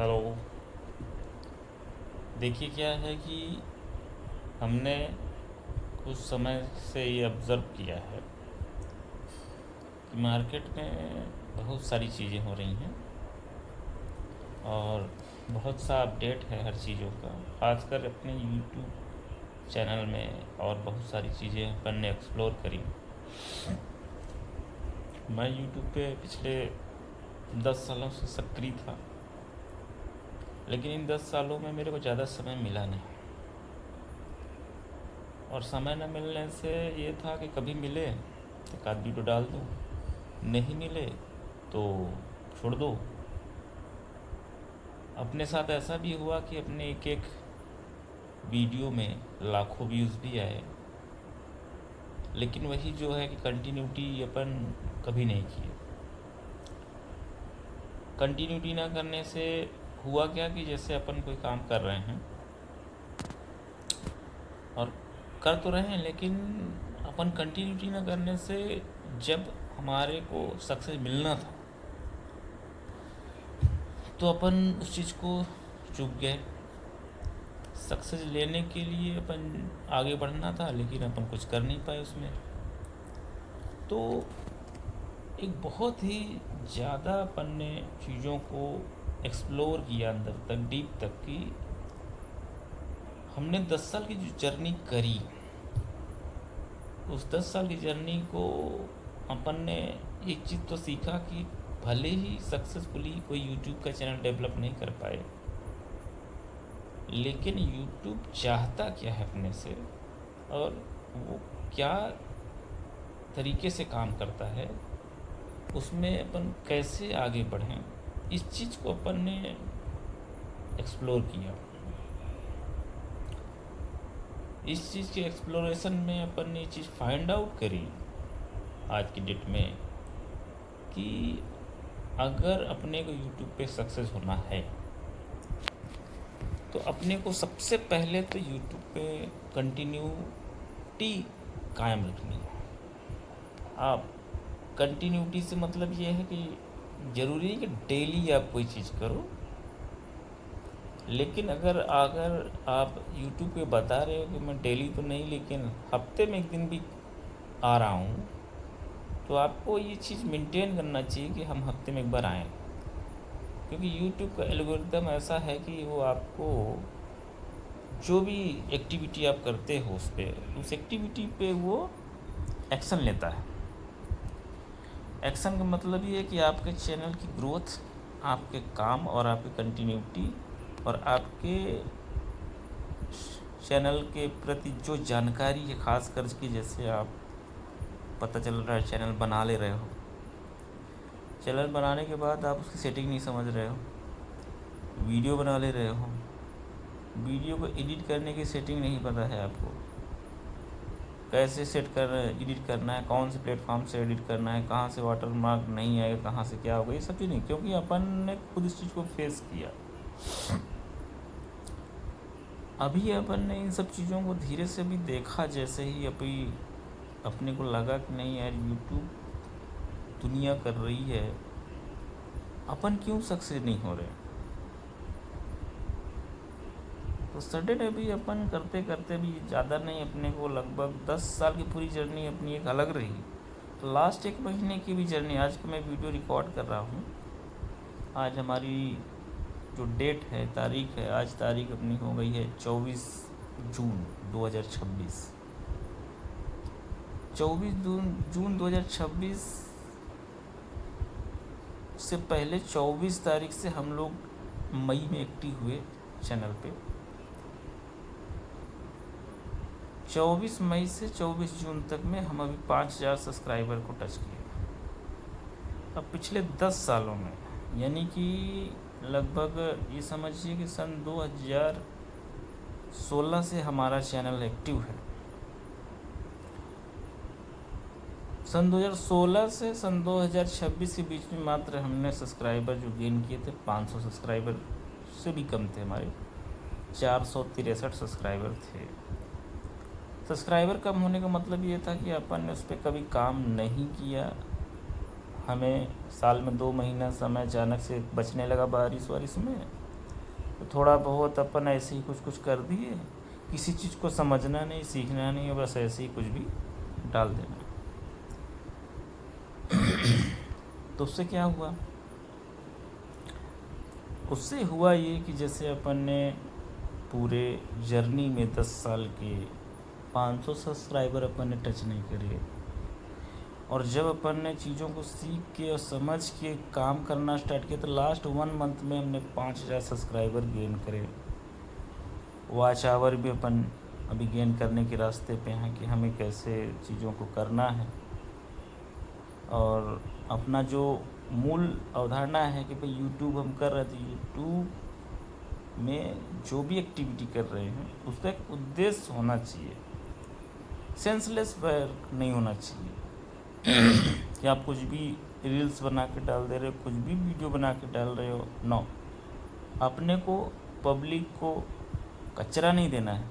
Hello. देखिए क्या है कि हमने कुछ समय से ये ऑब्ज़र्व किया है कि मार्केट में बहुत सारी चीज़ें हो रही हैं और बहुत सा अपडेट है हर चीज़ों का, खासकर अपने यूट्यूब चैनल में। और बहुत सारी चीज़ें अपन ने एक्सप्लोर करी। मैं यूट्यूब पे पिछले 10 सालों से सक्रिय था, लेकिन इन 10 सालों में मेरे को ज़्यादा समय मिला नहीं। और समय न मिलने से ये था कि कभी मिले एक आध वीडियो डाल दूँ, नहीं मिले तो छोड़ दो। अपने साथ ऐसा भी हुआ कि अपने एक एक वीडियो में लाखों व्यूज़ भी आए, लेकिन वही जो है कि कंटिन्यूटी अपन कभी नहीं किए। कंटिन्यूटी ना करने से हुआ क्या कि जैसे अपन कोई काम कर रहे हैं और कर तो रहे हैं, लेकिन अपन कंटिन्यूटी ना करने से जब हमारे को सक्सेस मिलना था तो अपन उस चीज़ को चूक गए। सक्सेस लेने के लिए अपन आगे बढ़ना था, लेकिन अपन कुछ कर नहीं पाए उसमें। तो एक बहुत ही ज़्यादा अपन ने चीज़ों को एक्सप्लोर किया अंदर तक, डीप तक, कि हमने 10 साल की जो जर्नी करी, उस 10 साल की जर्नी को अपन ने एक चीज़ तो सीखा कि भले ही सक्सेसफुली कोई यूट्यूब का चैनल डेवलप नहीं कर पाए, लेकिन यूट्यूब चाहता क्या है अपने से और वो क्या तरीके से काम करता है, उसमें अपन कैसे आगे बढ़ें, इस चीज़ को अपन ने एक्सप्लोर किया। इस चीज़ के एक्सप्लोरेशन में अपन ने ये चीज़ फाइंड आउट करी आज की डेट में कि अगर अपने को यूट्यूब पे सक्सेस होना है तो अपने को सबसे पहले तो यूट्यूब पे कंटिन्यूटी कायम रखनी है। आप कंटिन्यूटी से मतलब ये है कि ज़रूरी है कि डेली आप कोई चीज़ करो, लेकिन अगर आप यूट्यूब पे बता रहे हो कि मैं डेली तो नहीं लेकिन हफ्ते में एक दिन भी आ रहा हूँ, तो आपको ये चीज़ मेंटेन करना चाहिए कि हम हफ्ते में एक बार आएँ। क्योंकि यूट्यूब का एल्गोरिदम ऐसा है कि वो आपको जो भी एक्टिविटी आप करते हो उस एक्टिविटी पे वो एक्शन लेता है। एक्शन का मतलब ये है कि आपके चैनल की ग्रोथ, आपके काम और आपकी कंटिन्यूटी और आपके चैनल के प्रति जो जानकारी है, खास कर के जैसे आप पता चल रहा है चैनल बना ले रहे हो, चैनल बनाने के बाद आप उसकी सेटिंग नहीं समझ रहे हो, वीडियो बना ले रहे हो, वीडियो को एडिट करने की सेटिंग नहीं पता है आपको, कैसे एडिट करना है, कौन से प्लेटफॉर्म से एडिट करना है, कहाँ से वाटर मार्क नहीं आएगा, कहाँ से क्या होगा, ये सब चीज़ नहीं, क्योंकि अपन ने खुद इस चीज़ को फेस किया। अभी अपन ने इन सब चीज़ों को धीरे से भी देखा, जैसे ही अभी अपने को लगा कि नहीं यार यूट्यूब दुनिया कर रही है, अपन क्यों सक्सेस नहीं हो रहे। तो सडन अभी अपन करते करते भी ज़्यादा नहीं, अपने को लगभग 10 साल की पूरी जर्नी अपनी एक अलग रही। तो लास्ट एक महीने की भी जर्नी, आज का मैं वीडियो रिकॉर्ड कर रहा हूँ, आज हमारी जो डेट है, तारीख है, आज तारीख अपनी हो गई है 24 जून 2026। 24 जून 2026 से पहले 24 तारीख से हम लोग मई में एक्टिव हुए चैनल पे। 24 मई से 24 जून तक में हम अभी 5000 सब्सक्राइबर को टच किए। अब पिछले 10 सालों में, यानी कि लगभग ये समझिए कि सन 2016 से हमारा चैनल एक्टिव है। सन 2016 से सन 2026 के बीच में मात्र हमने सब्सक्राइबर जो गेन किए थे 500 सब्सक्राइबर से भी कम थे, हमारे 463 सब्सक्राइबर थे। सब्सक्राइबर कम होने का मतलब ये था कि अपन ने उस पर कभी काम नहीं किया। हमें साल में 2 महीना समय अचानक से बचने लगा बारिश वारिश में, तो थोड़ा बहुत अपन ऐसे ही कुछ कुछ कर दिए, किसी चीज़ को समझना नहीं, सीखना नहीं, बस ऐसे ही कुछ भी डाल देना। तो उससे क्या हुआ? उससे हुआ ये कि जैसे अपन ने पूरे जर्नी में 10 साल के 500 सब्सक्राइबर अपन ने टच नहीं करे, और जब अपन ने चीज़ों को सीख के और समझ के काम करना स्टार्ट किया तो लास्ट 1 मंथ में हमने 5000 सब्सक्राइबर गेन करे। वॉच आवर भी अपन अभी गेन करने के रास्ते पे हैं कि हमें कैसे चीज़ों को करना है, और अपना जो मूल अवधारणा है कि भाई यूट्यूब हम कर रहे थे, यूट्यूब में जो भी एक्टिविटी कर रहे हैं उसका एक उद्देश्य होना चाहिए, सेंसलेस वर्क नहीं होना चाहिए कि आप कुछ भी रील्स बना के डाल दे रहे हो, कुछ भी वीडियो बना के डाल रहे हो। नो, अपने को पब्लिक को कचरा नहीं देना है,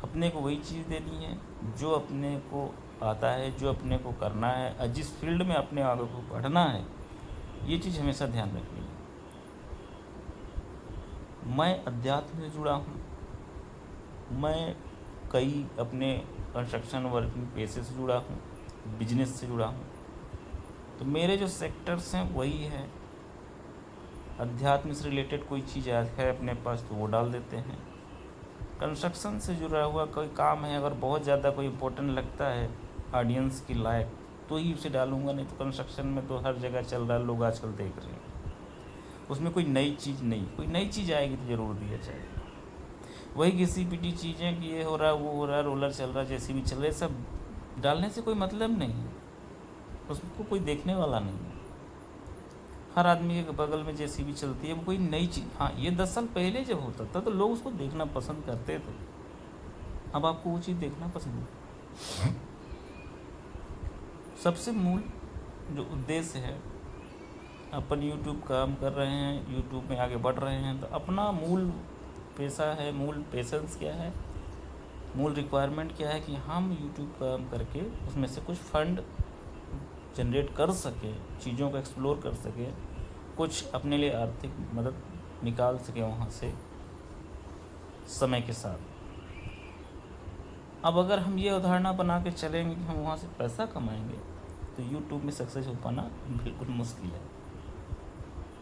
अपने को वही चीज़ देनी है जो अपने को आता है, जो अपने को करना है, और जिस फील्ड में अपने आगे को बढ़ना है, ये चीज़ हमेशा ध्यान रखनी है। मैं अध्यात्म से जुड़ा हूँ, मैं कई अपने कंस्ट्रक्शन वर्किंग पेशे से जुड़ा हूँ, बिजनेस से जुड़ा हूँ, तो मेरे जो सेक्टर्स हैं वही है। अध्यात्म से रिलेटेड कोई चीज़ है अपने पास तो वो डाल देते हैं। कंस्ट्रक्शन से जुड़ा हुआ कोई काम है, अगर बहुत ज़्यादा कोई इम्पोर्टेंट लगता है ऑडियंस की लायक तो ही उसे डालूंगा, नहीं तो कंस्ट्रक्शन में तो हर जगह चल रहा है, लोग आजकल देख रहे हैं, उसमें कोई नई चीज़ नहीं, कोई नई चीज़ आएगी तो ज़रूर दिया जाएगा। वही घिसी पिटी चीज़ें कि ये हो रहा है, वो हो रहा है, रोलर चल रहा है, जैसे भी चल रहा है, सब डालने से कोई मतलब नहीं है, उसको कोई देखने वाला नहीं है। हर आदमी के बगल में जैसी भी चलती है वो कोई नई चीज़। हाँ, ये 10 साल पहले जब होता था तो लोग उसको देखना पसंद करते थे, अब आपको वो चीज़ देखना पसंद है। सबसे मूल जो उद्देश्य है, अपन यूट्यूब काम कर रहे हैं, यूट्यूब में आगे बढ़ रहे हैं, तो अपना मूल पैसा है, मूल पैसेंस क्या है, मूल रिक्वायरमेंट क्या है कि हम यूट्यूब काम करके उसमें से कुछ फंड जनरेट कर सके, चीज़ों को एक्सप्लोर कर सके, कुछ अपने लिए आर्थिक मदद निकाल सके वहाँ से समय के साथ। अब अगर हम ये उदाहरण बना के चलेंगे कि हम वहाँ से पैसा कमाएंगे तो यूट्यूब में सक्सेस हो पाना बिल्कुल मुश्किल है।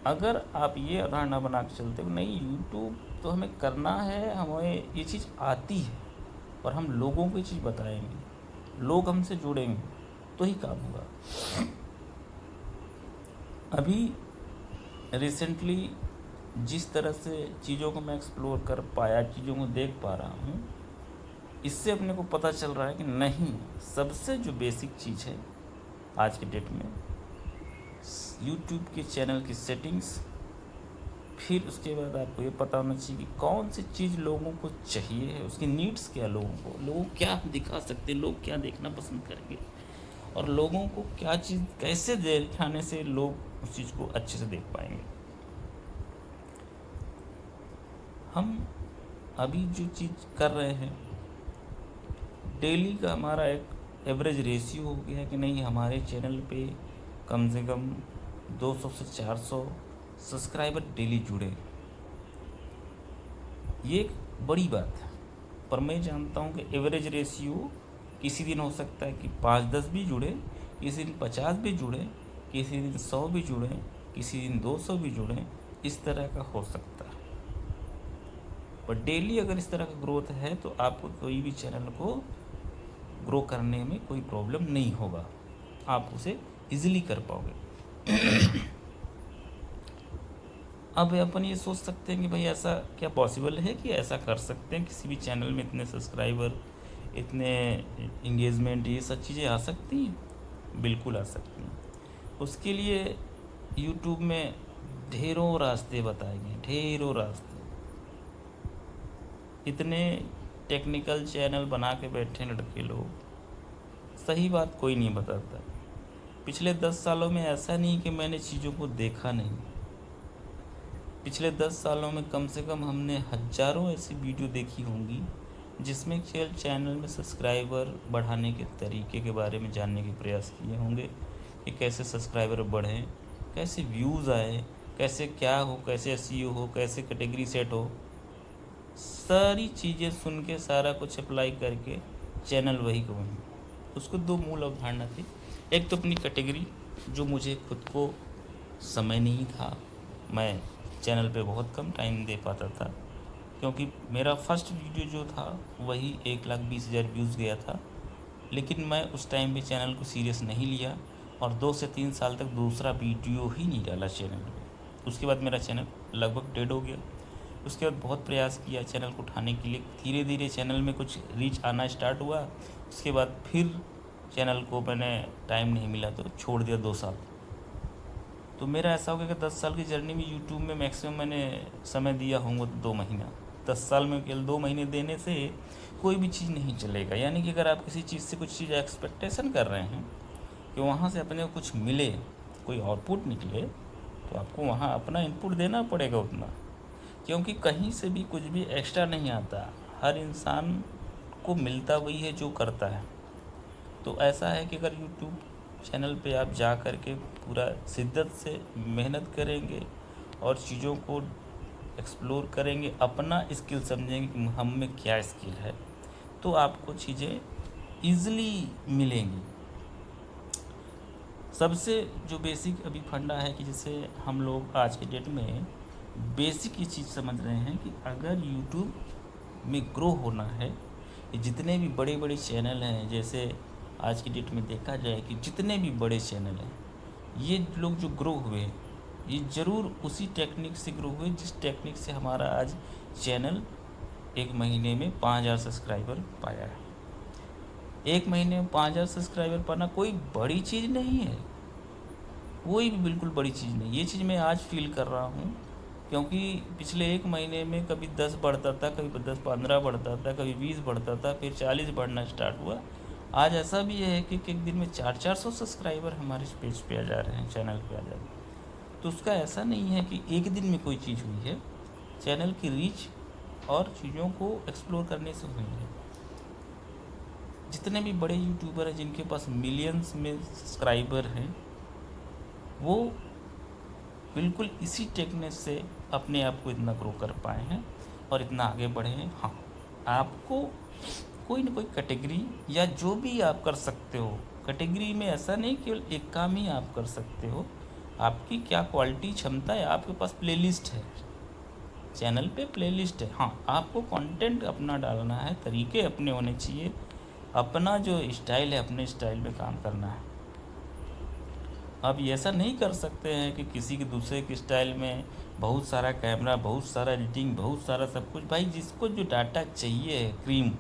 अगर आप ये उदाहरण बना के चलते हो नहीं, यूट्यूब तो हमें करना है, हमें ये चीज़ आती है और हम लोगों को ये चीज़ बताएंगे, लोग हमसे जुड़ेंगे तो ही काम होगा। अभी रिसेंटली जिस तरह से चीज़ों को मैं एक्सप्लोर कर पाया, चीज़ों को देख पा रहा हूँ, इससे अपने को पता चल रहा है कि नहीं, सबसे जो बेसिक चीज़ है आज के डेट में यूट्यूब के चैनल की सेटिंग्स, फिर उसके बाद आपको ये पता होना चाहिए कि कौन सी चीज़ लोगों को चाहिए है, उसकी नीड्स क्या, लोगों क्या दिखा सकते हैं, लोग क्या देखना पसंद करेंगे, और लोगों को क्या चीज़ कैसे दिखाने से लोग उस चीज़ को अच्छे से देख पाएंगे। हम अभी जो चीज़ कर रहे हैं, डेली का हमारा एक एवरेज रेशियो हो गया है कि नहीं, हमारे चैनल पे कम से कम 200 से 400 सब्सक्राइबर डेली जुड़े। ये एक बड़ी बात है, पर मैं जानता हूँ कि एवरेज रेशियो किसी दिन हो सकता है कि 5-10 भी जुड़े, किसी दिन 50 भी जुड़े, किसी दिन 100 भी जुड़े, किसी दिन 200 भी जुड़े, इस तरह का हो सकता है। पर डेली अगर इस तरह का ग्रोथ है तो आपको कोई भी चैनल को ग्रो करने में कोई प्रॉब्लम नहीं होगा, आप उसे इजीली कर पाओगे। अब अपन ये सोच सकते हैं कि भाई ऐसा क्या पॉसिबल है कि ऐसा कर सकते हैं, किसी भी चैनल में इतने सब्सक्राइबर, इतने इंगेजमेंट, ये सब चीज़ें आ सकती हैं? बिल्कुल आ सकती हैं। उसके लिए यूट्यूब में ढेरों रास्ते बताए गए, ढेरों रास्ते। इतने टेक्निकल चैनल बना के बैठे हैं लड़के लोग, सही बात कोई नहीं बताता। पिछले 10 सालों में ऐसा नहीं कि मैंने चीज़ों को देखा नहीं, पिछले 10 सालों में कम से कम हमने हज़ारों ऐसी वीडियो देखी होंगी जिसमें चैनल में सब्सक्राइबर बढ़ाने के तरीके के बारे में जानने के प्रयास किए होंगे कि कैसे सब्सक्राइबर बढ़ें, कैसे व्यूज़ आए, कैसे क्या हो, कैसे एसईओ हो, कैसे कैटेगरी सेट हो, सारी चीज़ें सुन के सारा कुछ अप्लाई करके चैनल वही का वही। उसको दो मूल अवधारणा थी। एक तो अपनी कैटेगरी, जो मुझे खुद को समय नहीं था, मैं चैनल पे बहुत कम टाइम दे पाता था, क्योंकि मेरा फर्स्ट वीडियो जो था वही 1,20,000 व्यूज़ गया था। लेकिन मैं उस टाइम पे चैनल को सीरियस नहीं लिया और 2 से 3 साल तक दूसरा वीडियो ही नहीं डाला चैनल पे। उसके बाद मेरा चैनल लगभग डेड हो गया। उसके बाद बहुत प्रयास किया चैनल को उठाने के लिए, धीरे धीरे चैनल में कुछ रीच आना स्टार्ट हुआ। उसके बाद फिर चैनल को मैंने टाइम नहीं मिला तो छोड़ दिया 2 साल। तो मेरा ऐसा हो गया कि 10 साल की जर्नी में यूट्यूब में मैक्सिमम मैंने समय दिया होंगे 2 महीना। 10 साल में केवल 2 महीने देने से कोई भी चीज़ नहीं चलेगा। यानी कि अगर आप किसी चीज़ से कुछ चीज़ एक्सपेक्टेशन कर रहे हैं कि वहाँ से अपने को कुछ मिले, कोई आउटपुट निकले, तो आपको वहाँ अपना इनपुट देना पड़ेगा उतना, क्योंकि कहीं से भी कुछ भी एक्स्ट्रा नहीं आता। हर इंसान को मिलता वही है जो करता है। तो ऐसा है कि अगर यूट्यूब चैनल पे आप जा कर के पूरा शिद्दत से मेहनत करेंगे और चीज़ों को एक्सप्लोर करेंगे, अपना स्किल समझेंगे कि हम में क्या स्किल है, तो आपको चीज़ें ईज़िली मिलेंगी। सबसे जो बेसिक अभी फंडा है कि जैसे हम लोग आज के डेट में बेसिक ये चीज़ समझ रहे हैं कि अगर यूट्यूब में ग्रो होना है, जितने भी बड़े बड़े चैनल हैं, जैसे आज की डेट में देखा जाए कि जितने भी बड़े चैनल हैं, ये लोग जो ग्रो हुए हैं, ये ज़रूर उसी टेक्निक से ग्रो हुए जिस टेक्निक से हमारा आज चैनल 1 महीने में 5,000 सब्सक्राइबर पाया है। 1 महीने में 5,000 सब्सक्राइबर पाना कोई बड़ी चीज़ नहीं है, कोई भी बिल्कुल बड़ी चीज़ नहीं। ये चीज़ मैं आज फील कर रहा हूँ, क्योंकि पिछले 1 महीने में कभी 10 बढ़ता था, कभी 10-15 बढ़ता था, कभी 20 बढ़ता था, फिर 40 बढ़ना स्टार्ट हुआ। आज ऐसा भी है कि एक दिन में 400-400 सब्सक्राइबर हमारे पेज पे आ जा रहे हैं, चैनल पे आ जा रहे हैं। तो उसका ऐसा नहीं है कि एक दिन में कोई चीज़ हुई है, चैनल की रीच और चीज़ों को एक्सप्लोर करने से हुई है। जितने भी बड़े यूट्यूबर हैं जिनके पास मिलियंस में सब्सक्राइबर हैं, वो बिल्कुल इसी टेक्निक से अपने आप को इतना ग्रो कर पाए हैं और इतना आगे बढ़े हैं। हाँ, आपको कोई ना कोई कैटेगरी या जो भी आप कर सकते हो, कैटेगरी में ऐसा नहीं केवल एक काम ही आप कर सकते हो, आपकी क्या क्वालिटी क्षमता है। आपके पास प्लेलिस्ट है, चैनल पे प्लेलिस्ट है। हाँ, आपको कंटेंट अपना डालना है, तरीके अपने होने चाहिए, अपना जो स्टाइल है अपने स्टाइल में काम करना है। आप ये ऐसा नहीं कर सकते हैं कि किसी के दूसरे के स्टाइल में बहुत सारा कैमरा, बहुत सारा एडिटिंग, बहुत सारा सब कुछ। भाई जिसको जो डाटा चाहिए है, क्रीम,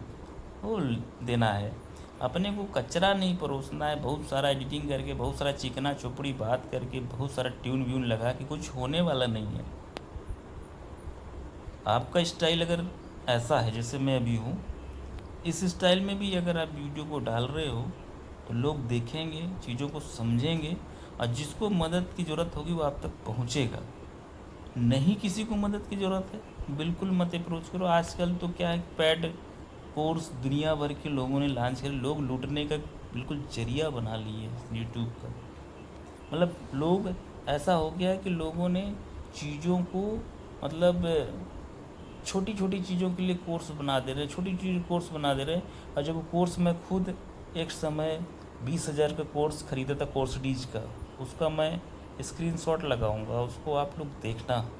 वो देना है। अपने को कचरा नहीं परोसना है, बहुत सारा एडिटिंग करके, बहुत सारा चिकना चुपड़ी बात करके, बहुत सारा ट्यून व्यून लगा के कुछ होने वाला नहीं है। आपका स्टाइल अगर ऐसा है जैसे मैं अभी हूँ, इस स्टाइल में भी अगर आप वीडियो को डाल रहे हो तो लोग देखेंगे, चीज़ों को समझेंगे, और जिसको मदद की ज़रूरत होगी वो आप तक पहुँचेगा। नहीं किसी को मदद की ज़रूरत है, बिल्कुल मत अप्रोच करो। आजकल तो क्या है, पेड कोर्स दुनिया भर के लोगों ने लॉन्च कर, लोग लूटने का बिल्कुल जरिया बना लिए यूट्यूब का। मतलब लोग ऐसा हो गया है कि लोगों ने चीज़ों को, मतलब छोटी छोटी चीज़ों के लिए कोर्स बना दे रहे, छोटी छोटी कोर्स बना दे रहे। और जब वो कोर्स, मैं खुद एक समय 20,000 का कोर्स ख़रीदा था, कोर्स डीज का, उसका मैं स्क्रीनशॉट लगाऊंगा, उसको आप लोग देखना।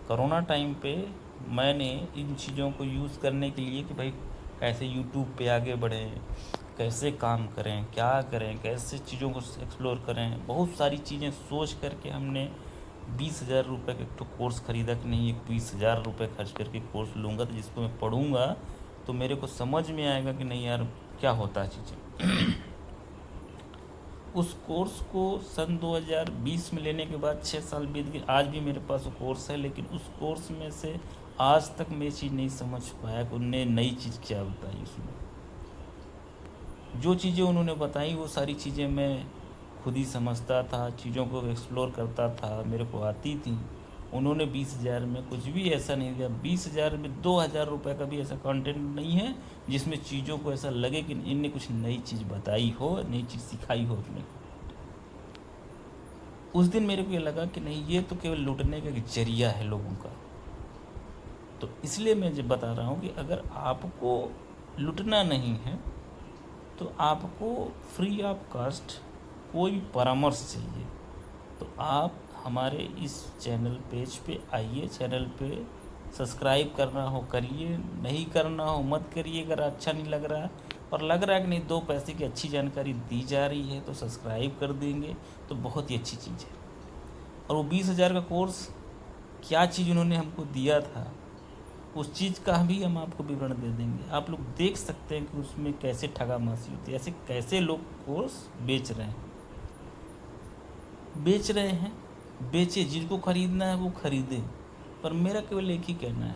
कोरोना टाइम पे मैंने इन चीज़ों को यूज़ करने के लिए कि भाई कैसे यूट्यूब पे आगे बढ़ें, कैसे काम करें, क्या करें, कैसे चीज़ों को एक्सप्लोर करें, बहुत सारी चीज़ें सोच करके हमने 20,000 रुपये का तो कोर्स ख़रीदा कि नहीं, 20,000 रुपये खर्च करके कोर्स लूँगा, तो जिसको मैं पढ़ूँगा तो मेरे को समझ में आएगा कि नहीं यार क्या होता है चीज़ें। उस कोर्स को सन 2020 में लेने के बाद 6 साल बीत गए, आज भी मेरे पास वो कोर्स है। लेकिन उस कोर्स में से आज तक मैं ये चीज़ नहीं समझ पाया कि उनने नई चीज़ क्या बताई। उसमें जो चीज़ें उन्होंने बताई वो सारी चीज़ें मैं खुद ही समझता था, चीज़ों को एक्सप्लोर करता था, मेरे को आती थी। उन्होंने 20,000 में कुछ भी ऐसा नहीं दिया। 20,000 में 2,000 रुपये का भी ऐसा कंटेंट नहीं है जिसमें चीज़ों को ऐसा लगे कि इनने कुछ नई चीज़ बताई हो, नई चीज़ सिखाई हो अपने को। उस दिन मेरे को ये लगा कि नहीं, ये तो केवल लूटने का एक जरिया है लोगों का। तो इसलिए मैं जब बता रहा हूँ कि अगर आपको लूटना नहीं है तो आपको फ्री ऑफ कास्ट कोई भी परामर्श चाहिए तो आप हमारे इस चैनल पेज पे आइए, चैनल पे सब्सक्राइब करना हो करिए, नहीं करना हो मत करिए। अगर अच्छा नहीं लग रहा है और लग रहा है कि नहीं, 2 पैसे की अच्छी जानकारी दी जा रही है तो सब्सक्राइब कर देंगे तो बहुत ही अच्छी चीज़ है। और वो 20,000 का कोर्स, क्या चीज़ उन्होंने हमको दिया था, उस चीज़ का भी हम आपको विवरण दे देंगे। आप लोग देख सकते हैं कि उसमें कैसे ठगामासी होती है, ऐसे कैसे लोग कोर्स बेच रहे हैं। बेचे, जिसको ख़रीदना है वो ख़रीदे। पर मेरा केवल एक ही कहना है,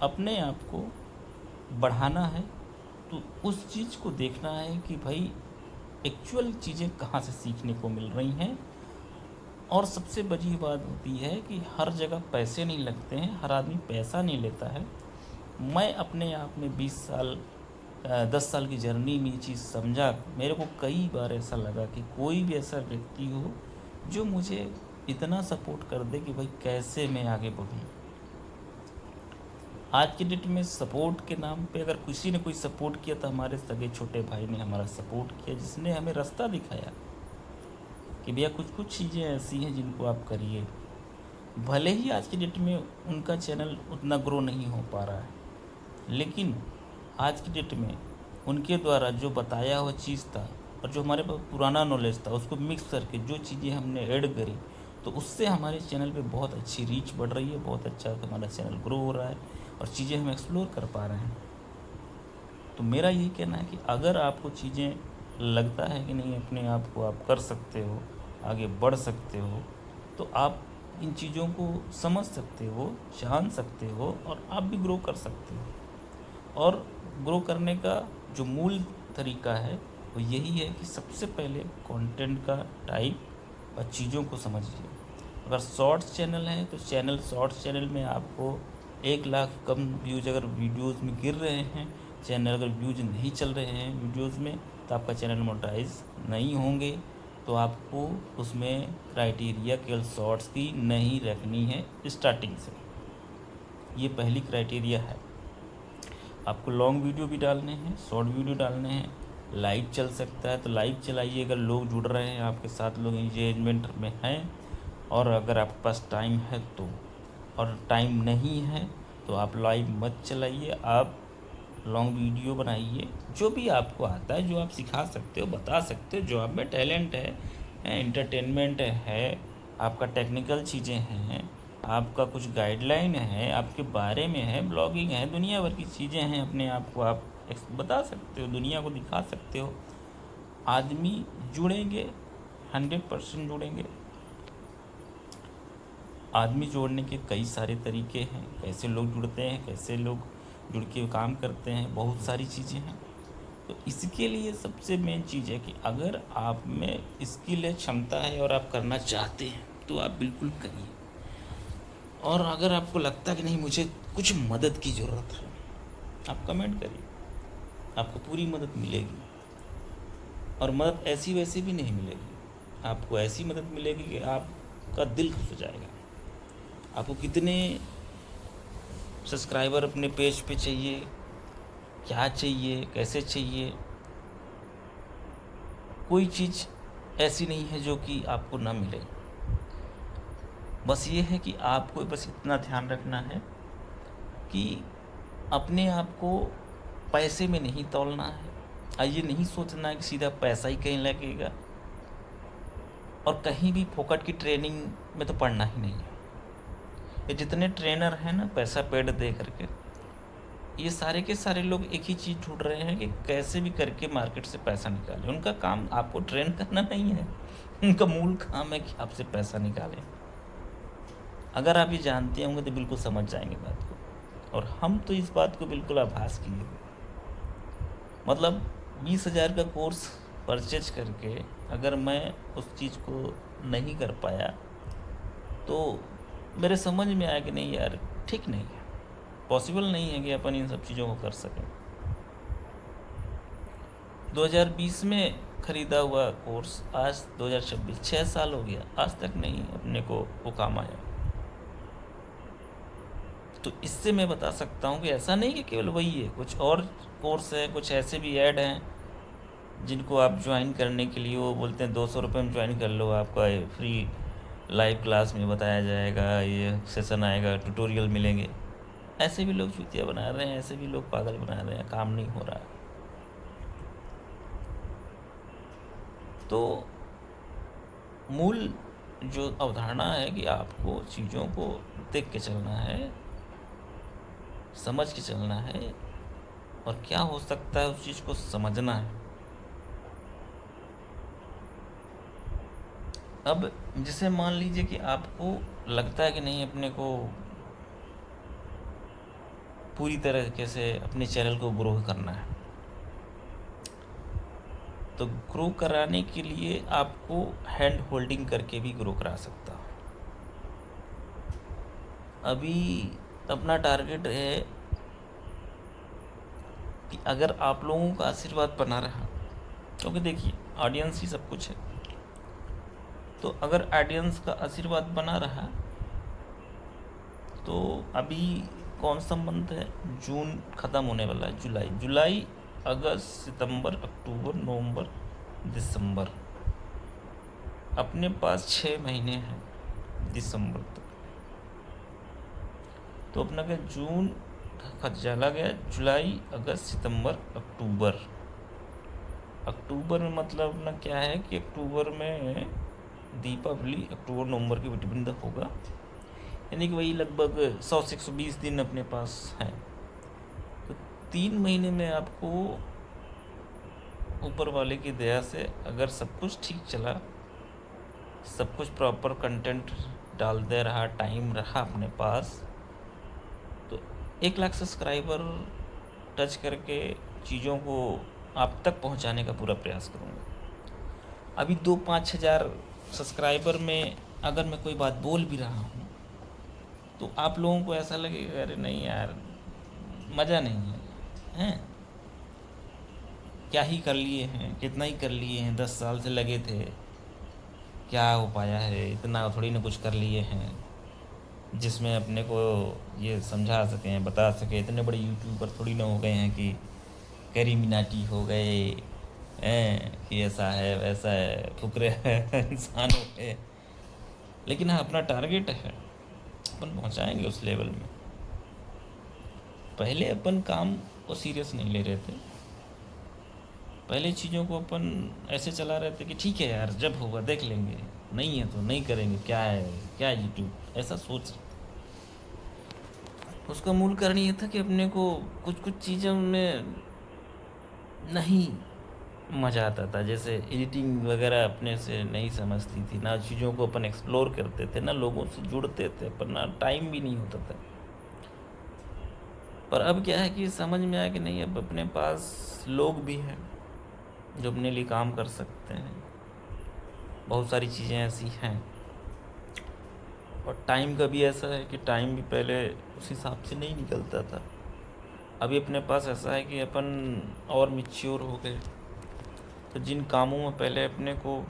अपने आप को बढ़ाना है तो उस चीज़ को देखना है कि भाई एक्चुअल चीज़ें कहाँ से सीखने को मिल रही हैं। और सबसे बड़ी बात होती है कि हर जगह पैसे नहीं लगते हैं, हर आदमी पैसा नहीं लेता है। मैं अपने आप में 10 साल की जर्नी में ये चीज़ समझा। मेरे को कई बार ऐसा लगा कि कोई भी ऐसा व्यक्ति हो जो मुझे इतना सपोर्ट कर दे कि भाई कैसे मैं आगे बढ़ूँ। आज की डेट में सपोर्ट के नाम पे अगर किसी ने कोई सपोर्ट किया तो हमारे सगे छोटे भाई ने हमारा सपोर्ट किया, जिसने हमें रास्ता दिखाया कि भैया कुछ चीज़ें ऐसी हैं जिनको आप करिए। भले ही आज की डेट में उनका चैनल उतना ग्रो नहीं हो पा रहा है, लेकिन आज की डेट में उनके द्वारा जो बताया हुआ चीज़ था और जो हमारे पास पुराना नॉलेज था उसको मिक्स करके जो चीज़ें हमने ऐड करी तो उससे हमारे चैनल पे बहुत अच्छी रीच बढ़ रही है, बहुत अच्छा हमारा चैनल ग्रो हो रहा है और चीज़ें हम एक्सप्लोर कर पा रहे हैं। तो मेरा यही कहना है कि अगर आपको चीज़ें लगता है कि नहीं अपने आप को आप कर सकते हो, आगे बढ़ सकते हो, तो आप इन चीज़ों को समझ सकते हो, जान सकते हो और आप भी ग्रो कर सकते हो। और ग्रो करने का जो मूल तरीका है वो यही है कि सबसे पहले कंटेंट का टाइप और चीज़ों को समझिए। अगर शॉर्ट्स चैनल है तो शॉर्ट्स चैनल में आपको 1 लाख कम व्यूज़ अगर वीडियोज़ में गिर रहे हैं, चैनल अगर व्यूज़ नहीं चल रहे हैं वीडियोज़ में, तो आपका चैनल मोनेटाइज नहीं होंगे। तो आपको उसमें क्राइटेरिया केवल शॉर्ट्स की नहीं रखनी है स्टार्टिंग से, ये पहली क्राइटेरिया है। आपको लॉन्ग वीडियो भी डालने हैं, शॉर्ट वीडियो डालने हैं। लाइव चल सकता है तो लाइव चलाइए अगर लोग जुड़ रहे हैं आपके साथ, लोग एंगेजमेंट में हैं। और अगर आपके पास टाइम है तो, और टाइम नहीं है तो आप लाइव मत चलाइए, आप लॉन्ग वीडियो बनाइए। जो भी आपको आता है, जो आप सिखा सकते हो, बता सकते हो, जो आप में टैलेंट है, एंटरटेनमेंट है, आपका टेक्निकल चीज़ें हैं, आपका कुछ गाइडलाइन है, आपके बारे में है, ब्लॉगिंग है, दुनिया भर की चीज़ें हैं, अपने आप को आप बता सकते हो, दुनिया को दिखा सकते हो। आदमी जुड़ेंगे, 100% जुड़ेंगे। आदमी जोड़ने के कई सारे तरीके हैं, कैसे लोग जुड़ते हैं, कैसे लोग जुड़ के काम करते हैं, बहुत सारी चीज़ें हैं। तो इसके लिए सबसे मेन चीज़ है कि अगर आप में स्किल है, क्षमता है और आप करना चाहते हैं तो आप बिल्कुल करिए। और अगर आपको लगता है कि नहीं मुझे कुछ मदद की ज़रूरत है, आप कमेंट करिए, आपको पूरी मदद मिलेगी। और मदद ऐसी वैसी भी नहीं मिलेगी, आपको ऐसी मदद मिलेगी कि आपका दिल खुश हो जाएगा। आपको कितने सब्सक्राइबर अपने पेज पे चाहिए, क्या चाहिए, कैसे चाहिए, कोई चीज़ ऐसी नहीं है जो कि आपको ना मिले। बस ये है कि आपको बस इतना ध्यान रखना है कि अपने आप को पैसे में नहीं तौलना है। ये नहीं सोचना है कि सीधा पैसा ही कहीं लगेगा, और कहीं भी फोकट की ट्रेनिंग में तो पढ़ना ही नहीं है। ये जितने ट्रेनर हैं ना पैसा पेड दे करके, ये सारे के सारे लोग एक ही चीज़ ढूंढ रहे हैं कि कैसे भी करके मार्केट से पैसा निकालें। उनका काम आपको ट्रेन करना नहीं है, उनका मूल काम है कि आपसे पैसा निकालें। अगर आप ये जानते होंगे तो बिल्कुल समझ जाएंगे बात को। और हम तो इस बात को बिल्कुल आभास किए, मतलब 20,000 का कोर्स परचेज करके अगर मैं उस चीज़ को नहीं कर पाया तो मेरे समझ में आया कि नहीं यार, ठीक नहीं है, पॉसिबल नहीं है कि अपन इन सब चीज़ों को कर सकें। 2020 में खरीदा हुआ कोर्स आज 2026 6 साल हो गया, आज तक नहीं अपने को वो काम आया। तो इससे मैं बता सकता हूँ कि ऐसा नहीं कि केवल वही है, कुछ और कोर्स है, कुछ ऐसे भी ऐड हैं जिनको आप ज्वाइन करने के लिए वो बोलते हैं 200 रुपये में ज्वाइन कर लो, आपका फ्री लाइव क्लास में बताया जाएगा, ये सेशन आएगा, ट्यूटोरियल मिलेंगे। ऐसे भी लोग चूतिया बना रहे हैं, ऐसे भी लोग पागल बना रहे हैं, काम नहीं हो रहा है। तो मूल जो अवधारणा है कि आपको चीज़ों को देख के चलना है, समझ के चलना है, और क्या हो सकता है उस चीज़ को समझना है। अब जैसे मान लीजिए कि आपको लगता है कि नहीं अपने को पूरी तरीके से अपने चैनल को ग्रो करना है, तो ग्रो कराने के लिए आपको हैंड होल्डिंग करके भी ग्रो करा सकता हूँ। अभी अपना टारगेट है कि अगर आप लोगों का आशीर्वाद बना रहा, क्योंकि देखिए ऑडियंस ही सब कुछ है, तो अगर ऑडियंस का आशीर्वाद बना रहा तो अभी कौन सा मंथ है, जून ख़त्म होने वाला है, जुलाई अगस्त सितंबर अक्टूबर नवंबर दिसंबर, अपने पास 6 महीने हैं दिसंबर तक। तो अपना क्या जून चला गया, जुलाई अगस्त सितंबर अक्टूबर। अक्टूबर में मतलब अपना क्या है कि अक्टूबर में दीपावली अक्टूबर नवंबर के बिटवीन होगा, यानी कि वही लगभग 100 से 120 दिन अपने पास हैं। तो 3 महीने में आपको ऊपर वाले की दया से अगर सब कुछ ठीक चला, सब कुछ प्रॉपर कंटेंट डालते रहा, टाइम रहा अपने पास, तो 1 लाख सब्सक्राइबर टच करके चीज़ों को आप तक पहुंचाने का पूरा प्रयास करूंगा। अभी 2-5 हज़ार सब्सक्राइबर में अगर मैं कोई बात बोल भी रहा हूँ तो आप लोगों को ऐसा लगेगा अरे नहीं यार मज़ा नहीं है, हैं क्या ही कर लिए हैं, कितना ही कर लिए हैं, 10 साल से लगे थे, क्या हो पाया है, इतना थोड़ी ना कुछ कर लिए हैं जिसमें अपने को ये समझा सकें, बता सकें। इतने बड़े यूट्यूबर थोड़ी ना हो गए हैं कि कैरी मिनाटी हो गए हैं कि ऐसा है वैसा है, फुकरे इंसान हो गए। लेकिन हाँ अपना टारगेट है, अपन पहुंचाएंगे उस लेवल में। पहले अपन काम को सीरियस नहीं ले रहे थे, पहले चीज़ों को अपन ऐसे चला रहे थे कि ठीक है यार जब होगा देख लेंगे, नहीं है तो नहीं करेंगे, क्या है क्या यूट्यूब, ऐसा सोच। उसका मूल कारण ये था कि अपने को कुछ कुछ चीज़ों में नहीं मज़ा आता था, जैसे एडिटिंग वगैरह अपने से नहीं समझती थी ना, चीज़ों को अपन एक्सप्लोर करते थे ना, लोगों से जुड़ते थे पर ना, टाइम भी नहीं होता था। पर अब क्या है कि समझ में आया कि नहीं अब अपने पास लोग भी हैं जो अपने लिए काम कर सकते हैं, बहुत सारी चीज़ें ऐसी हैं, और टाइम का भी ऐसा है कि टाइम भी पहले उस हिसाब से नहीं निकलता था। अभी अपने पास ऐसा है कि अपन और मैच्योर हो गए, तो जिन कामों में पहले अपने को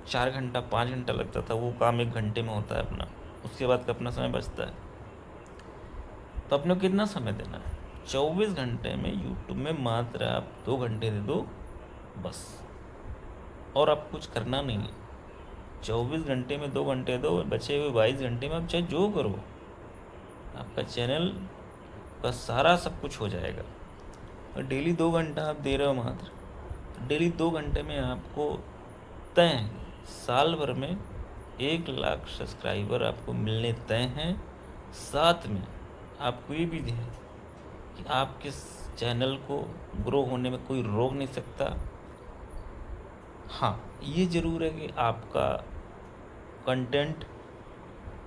4 घंटा 5 घंटा लगता था वो काम 1 घंटे में होता है अपना, उसके बाद का अपना समय बचता है। तो अपने को कितना समय देना है, 24 घंटे में यूट्यूब में मात्र आप 2 घंटे दे दो बस, और आप कुछ करना नहीं है। 24 घंटे में 2 घंटे दो, बचे हुए 22 घंटे में आप चाहे जो करो, आपका चैनल का सारा सब कुछ हो जाएगा। और डेली 2 घंटा आप दे रहे हो मात्र, डेली 2 घंटे में आपको तय साल भर में 1 लाख सब्सक्राइबर आपको मिलने तय हैं। साथ में आपको ये भी है कि आपके चैनल को ग्रो होने में कोई रोक नहीं सकता। हाँ ये ज़रूर है कि आपका कंटेंट,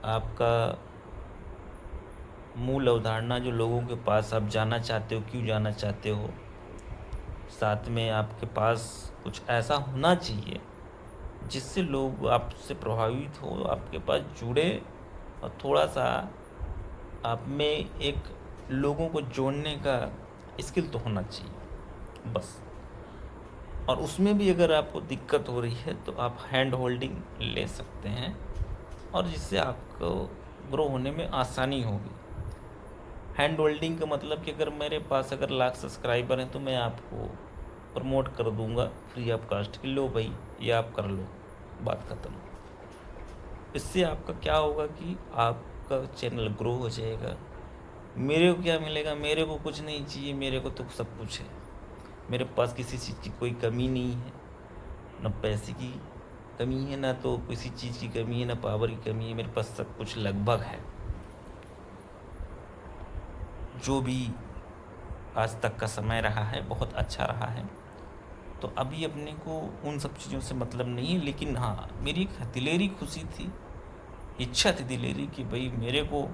आपका मूल अवधारणा जो लोगों के पास आप जाना चाहते हो, क्यों जाना चाहते हो, साथ में आपके पास कुछ ऐसा होना चाहिए जिससे लोग आपसे प्रभावित हो, आपके पास जुड़े, और थोड़ा सा आप में एक लोगों को जोड़ने का स्किल तो होना चाहिए बस। और उसमें भी अगर आपको दिक्कत हो रही है तो आप हैंड होल्डिंग ले सकते हैं, और जिससे आपको ग्रो होने में आसानी होगी। हैंड होल्डिंग का मतलब कि अगर मेरे पास अगर लाख सब्सक्राइबर हैं तो मैं आपको प्रमोट कर दूंगा फ्री ऑफ कास्ट कि लो भाई ये आप कर लो, बात ख़त्म। इससे आपका क्या होगा कि आपका चैनल ग्रो हो जाएगा। मेरे को क्या मिलेगा? मेरे को कुछ नहीं चाहिए, मेरे को तो सब कुछ है। मेरे पास किसी चीज़ की कोई कमी नहीं है, न पैसे की कमी है, ना तो किसी चीज़ की कमी है, ना पावर की कमी है। मेरे पास सब कुछ लगभग है। जो भी आज तक का समय रहा है बहुत अच्छा रहा है। तो अभी अपने को उन सब चीज़ों से मतलब नहीं है, लेकिन हाँ मेरी एक दिलेरी खुशी थी, इच्छा थी दिलेरी कि भाई मेरे को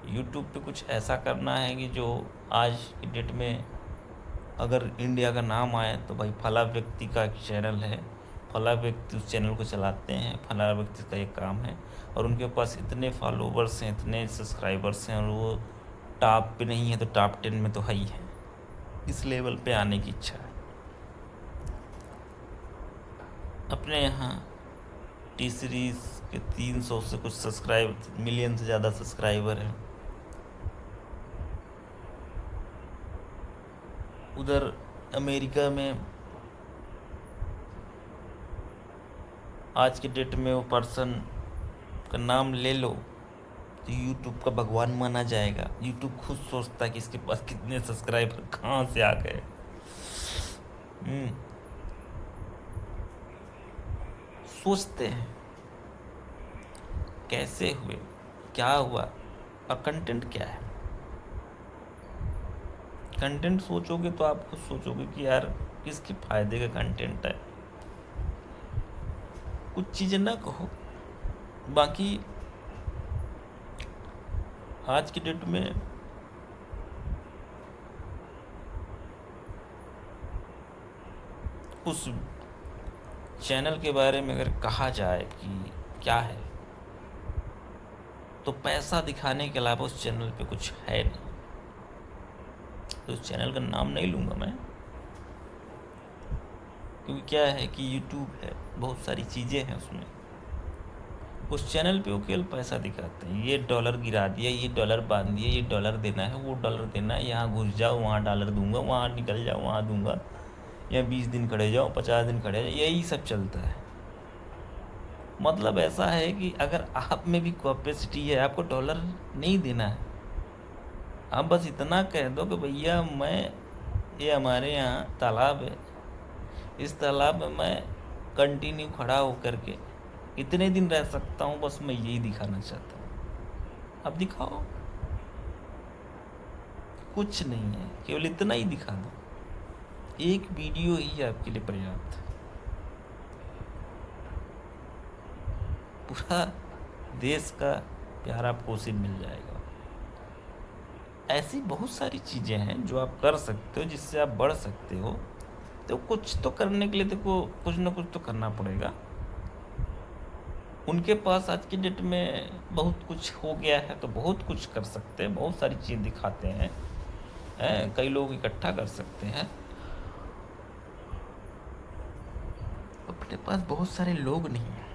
यूट्यूब पे कुछ ऐसा करना है कि जो आज की डेट में अगर इंडिया का नाम आए तो भाई फला व्यक्ति का एक चैनल है, फला व्यक्ति उस चैनल को चलाते हैं, फला व्यक्ति का एक काम है और उनके पास इतने फॉलोवर्स हैं, इतने सब्सक्राइबर्स हैं, और वो टॉप पे नहीं है तो टॉप 10 में तो है ही है। इस लेवल पे आने की इच्छा है। अपने यहाँ टी सीरीज़ के 300 से कुछ मिलियन से ज़्यादा सब्सक्राइबर हैं। उधर अमेरिका में आज के डेट में वो पर्सन का नाम ले लो तो यूट्यूब का भगवान माना जाएगा। यूट्यूब खुद सोचता है कि इसके पास कितने सब्सक्राइबर कहाँ से आ गए। सोचते हैं कैसे हुए, क्या हुआ और कंटेंट क्या है। कंटेंट सोचोगे तो आप खुद सोचोगे कि यार किसके फायदे का कंटेंट है। कुछ चीज़ें ना कहो, बाकी आज की डेट में उस चैनल के बारे में अगर कहा जाए कि क्या है, तो पैसा दिखाने के अलावा उस चैनल पे कुछ है नहीं। तो उस चैनल का नाम नहीं लूँगा मैं, क्योंकि क्या है कि यूट्यूब है, बहुत सारी चीज़ें हैं उसमें। उस चैनल पे वो केवल पैसा दिखाते हैं, ये डॉलर गिरा दिया, ये डॉलर बांध दिया, ये डॉलर देना है, वो डॉलर देना है, यहाँ घुस जाओ वहाँ डॉलर दूंगा, वहाँ निकल जाओ वहाँ दूंगा, या 20 दिन खड़े जाओ 50 दिन खड़े जाओ, यही सब चलता है। मतलब ऐसा है कि अगर आप में भी कैपेसिटी है, आपको डॉलर नहीं देना है, आप बस इतना कह दो कि भैया ये हमारे यहाँ तालाब है, इस तालाब में मैं कंटिन्यू खड़ा होकर के इतने दिन रह सकता हूँ, बस मैं यही दिखाना चाहता हूँ। अब दिखाओ, कुछ नहीं है, केवल इतना ही दिखा दो। एक वीडियो ही आपके लिए पर्याप्त है, पूरा देश का प्यार आपको उसे मिल जाएगा। ऐसी बहुत सारी चीज़ें हैं जो आप कर सकते हो, जिससे आप बढ़ सकते हो। तो कुछ तो करने के लिए देखो, कुछ ना कुछ तो करना पड़ेगा। उनके पास आज की डेट में बहुत कुछ हो गया है, तो बहुत कुछ कर सकते हैं, बहुत सारी चीज़ दिखाते हैं, कई लोग इकट्ठा कर सकते हैं। अपने पास बहुत सारे लोग नहीं हैं।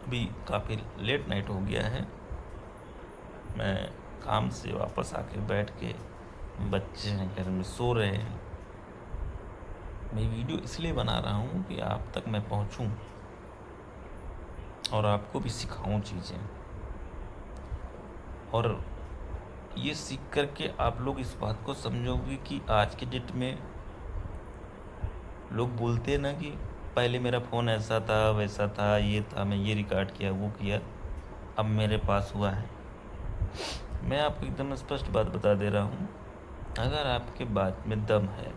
अभी काफ़ी लेट नाइट हो गया है, मैं काम से वापस आके बैठ के, बच्चे हैं घर में सो रहे हैं। मैं वीडियो इसलिए बना रहा हूँ कि आप तक मैं पहुँचूँ और आपको भी सिखाऊं चीज़ें, और ये सीख कर के आप लोग इस बात को समझोगे कि आज के डेट में लोग बोलते हैं ना कि पहले मेरा फ़ोन ऐसा था, वैसा था, ये था, मैं ये रिकॉर्ड किया, वो किया, अब मेरे पास हुआ है। मैं आपको एकदम स्पष्ट बात बता दे रहा हूँ, अगर आपके बात में दम है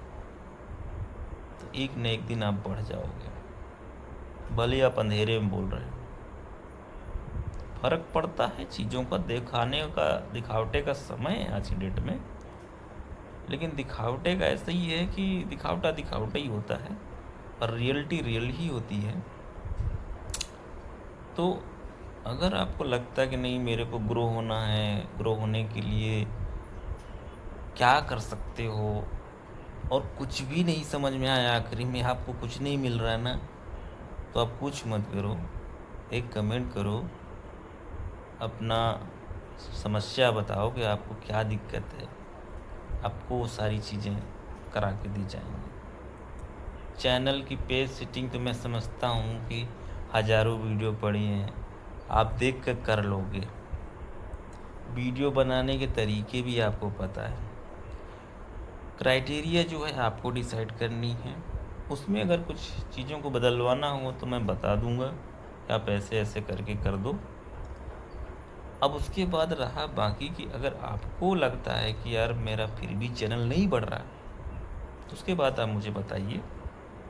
तो एक न एक दिन आप बढ़ जाओगे, भले आप अंधेरे में बोल रहे हो। फ़र्क पड़ता है चीज़ों का दिखाने का, दिखावटे का समय है आज की डेट में, लेकिन दिखावटे का ऐसा ही है कि दिखावटा दिखावटा ही होता है और रियलिटी रियल ही होती है। तो अगर आपको लगता है कि नहीं मेरे को ग्रो होना है, ग्रो होने के लिए क्या कर सकते हो, और कुछ भी नहीं समझ में आया, आखिरी में आपको कुछ नहीं मिल रहा है ना, तो आप कुछ मत करो, एक कमेंट करो, अपना समस्या बताओ कि आपको क्या दिक्कत है, आपको वो सारी चीज़ें करा के दी जाएंगी। चैनल की पेज सेटिंग तो मैं समझता हूँ कि हज़ारों वीडियो पड़ी हैं, आप देख कर लोगे। वीडियो बनाने के तरीके भी आपको पता है, क्राइटेरिया जो है आपको डिसाइड करनी है। उसमें अगर कुछ चीज़ों को बदलवाना हो तो मैं बता दूंगा कि आप ऐसे ऐसे करके कर दो। अब उसके बाद रहा बाकी कि अगर आपको लगता है कि यार मेरा फिर भी चैनल नहीं बढ़ रहा, तो उसके बाद आप मुझे बताइए,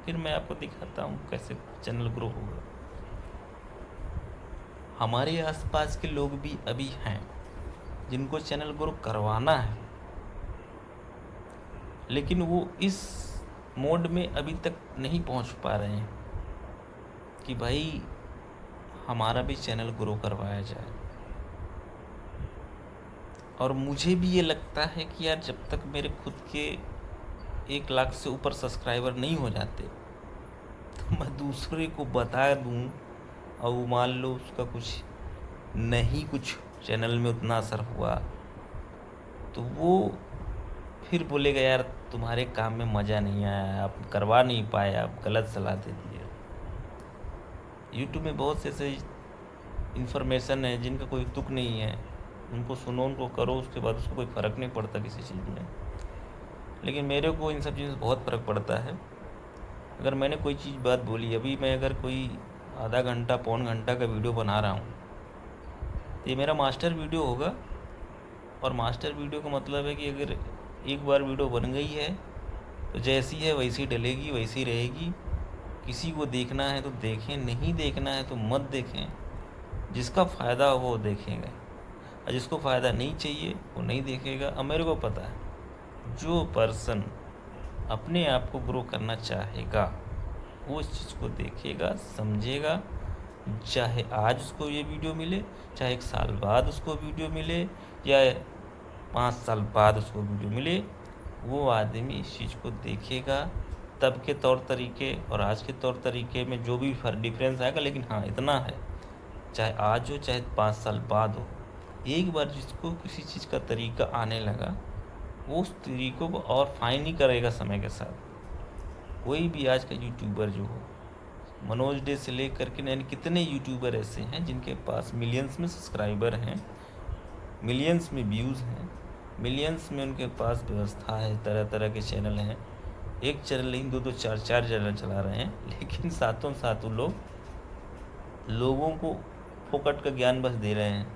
फिर मैं आपको दिखाता हूँ कैसे चैनल ग्रो होगा। हमारे आसपास के लोग भी अभी हैं जिनको चैनल ग्रो करवाना है, लेकिन वो इस मोड में अभी तक नहीं पहुंच पा रहे हैं कि भाई हमारा भी चैनल ग्रो करवाया जाए। और मुझे भी ये लगता है कि यार जब तक मेरे खुद के 1 लाख से ऊपर सब्सक्राइबर नहीं हो जाते तो मैं दूसरे को बता दूं और वो मान लो उसका कुछ चैनल में उतना असर हुआ, तो वो फिर बोलेगा यार तुम्हारे काम में मज़ा नहीं आया, आप करवा नहीं पाए, आप गलत सलाह दे दिए। यूट्यूब में बहुत से ऐसे इन्फॉर्मेशन है जिनका कोई तुक नहीं है, उनको सुनो, उनको करो, उसके बाद उसको कोई फ़र्क नहीं पड़ता किसी चीज़ में। लेकिन मेरे को इन सब चीज़ों से बहुत फ़र्क पड़ता है। अगर मैंने कोई चीज़ बात बोली, अभी मैं अगर कोई आधा घंटा पौन घंटा का वीडियो बना रहा हूँ तो ये मेरा मास्टर वीडियो होगा। और मास्टर वीडियो का मतलब है कि अगर एक बार वीडियो बन गई है तो जैसी है वैसी डलेगी, वैसी रहेगी। किसी को देखना है तो देखें, नहीं देखना है तो मत देखें। जिसका फ़ायदा हो वो देखेगा और जिसको फ़ायदा नहीं चाहिए वो नहीं देखेगा। अब मेरे को पता है जो पर्सन अपने आप को ग्रो करना चाहेगा वो इस चीज़ को देखेगा, समझेगा। चाहे आज उसको ये वीडियो मिले, चाहे 1 साल बाद उसको वीडियो मिले, या 5 साल बाद उसको वीडियो मिले, वो आदमी इस चीज़ को देखेगा। तब के तौर तरीके और आज के तौर तरीके में जो भी डिफरेंस आएगा, लेकिन हाँ इतना है, चाहे आज हो चाहे 5 साल बाद हो, एक बार जिसको किसी चीज़ का तरीका आने लगा वो उस तरीक़ों को और फाइन ही करेगा समय के साथ। कोई भी आज का यूट्यूबर जो हो, मनोज डे से लेकर के यानी कितने यूट्यूबर ऐसे हैं जिनके पास मिलियंस में सब्सक्राइबर हैं, मिलियंस में व्यूज़ हैं, मिलियंस में उनके पास व्यवस्था है, तरह तरह के चैनल हैं। एक चैनल नहीं, 2-2 4-4 चैनल चला रहे हैं, लेकिन साथों साथ वो लोगों को फोकट का ज्ञान बस दे रहे हैं।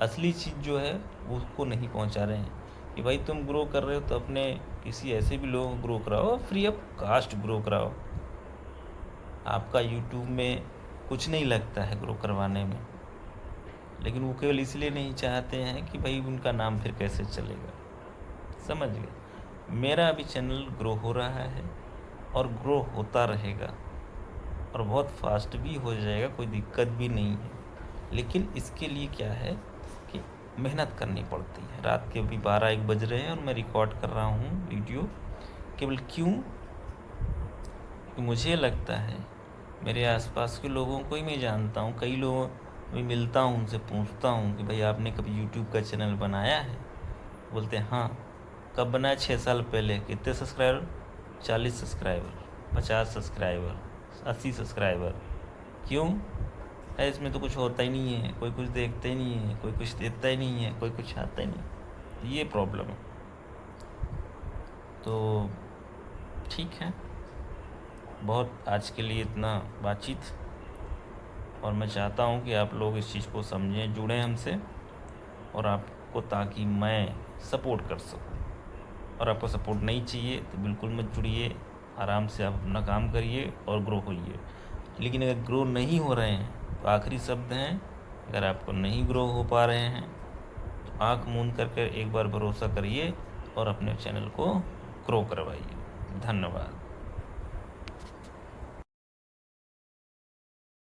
असली चीज़ जो है वो उसको नहीं पहुंचा रहे हैं कि भाई तुम ग्रो कर रहे हो तो अपने किसी ऐसे भी लोगों को ग्रो कराओ, फ्री ऑफ कास्ट ग्रो कराओ। आपका यूट्यूब में कुछ नहीं लगता है ग्रो करवाने में, लेकिन वो केवल इसलिए नहीं चाहते हैं कि भाई उनका नाम फिर कैसे चलेगा। समझ गए। मेरा अभी चैनल ग्रो हो रहा है और ग्रो होता रहेगा और बहुत फास्ट भी हो जाएगा, कोई दिक्कत भी नहीं है। लेकिन इसके लिए क्या है कि मेहनत करनी पड़ती है। रात के अभी 12-1 बज रहे हैं और मैं रिकॉर्ड कर रहा हूँ वीडियो। केवल क्यों कि मुझे लगता है मेरे आसपास के लोगों को ही मैं जानता हूँ, कई लोगों भी मिलता हूँ, उनसे पूछता हूँ कि भाई आपने कभी यूट्यूब का चैनल बनाया है? बोलते हैं हाँ। कब बनाया? 6 साल पहले। कितने सब्सक्राइबर? 40 subscriber, 50 subscriber, 80 subscriber. क्यों? है इसमें तो कुछ होता ही नहीं है, कोई कुछ देखता ही नहीं है, कोई कुछ देता ही नहीं है, कोई कुछ आता ही नहीं। ये प्रॉब्लम है। तो ठीक है, बहुत आज के लिए इतना बातचीत। और मैं चाहता हूँ कि आप लोग इस चीज़ को समझें, जुड़ें हमसे, और आपको, ताकि मैं सपोर्ट कर सकूँ। और आपको सपोर्ट नहीं चाहिए तो बिल्कुल मत जुड़िए, आराम से आप अपना काम करिए और ग्रो होइए। लेकिन अगर ग्रो नहीं हो रहे हैं तो आखिरी शब्द हैं, अगर आपको नहीं ग्रो हो पा रहे हैं तो आँख मूंद करके एक बार भरोसा करिए और अपने चैनल को ग्रो करवाइए। धन्यवाद।